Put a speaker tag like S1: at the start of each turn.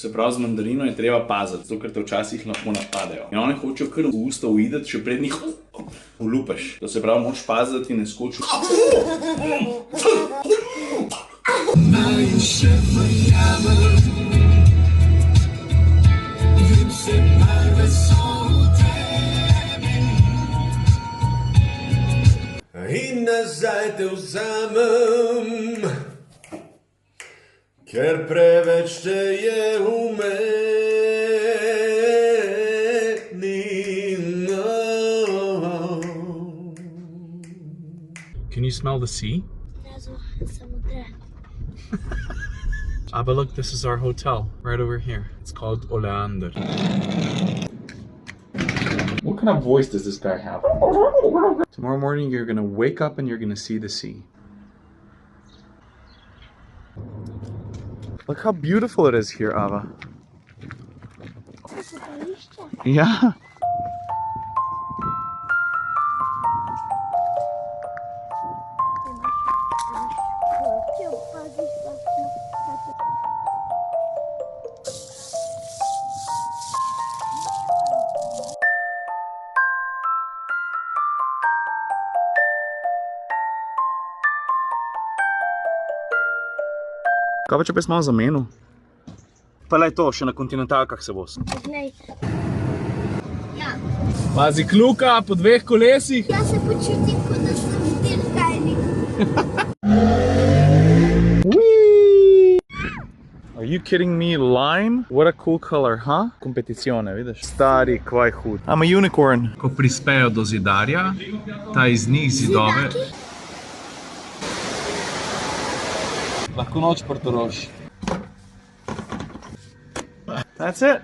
S1: Se pravi, z mandarino je treba paziti, zato ker te včasih lahko napadejo. In one hočejo kar v usta uideti, še pred njih vlupaš. To se pravi, moraš paziti in ne skoči.
S2: In nazaj te vzamem, ker preveč te je v meni.
S3: Can you smell the sea? But look, this is our hotel right over here. It's called Oleander. What kind of voice does this guy have? Tomorrow morning you're gonna wake up and you're gonna see the sea. Look how beautiful it is here, Ava. Yeah. Kaj pa če pa malo zamenil? Pa lej to, še na kontinentalkah se bo.
S4: Ja.
S3: Pazi kljuka po dveh kolesih.
S4: Ja se počutim, kot da sem v dirkalniku.
S3: Are you kidding me? Lime? What a cool color, huh? Kompeticione, vidiš? Stari, kvaj hud. I'm a unicorn. Ko prispejo do zidarja, ta iz njih zidove. Lahko noč portorož. That's it.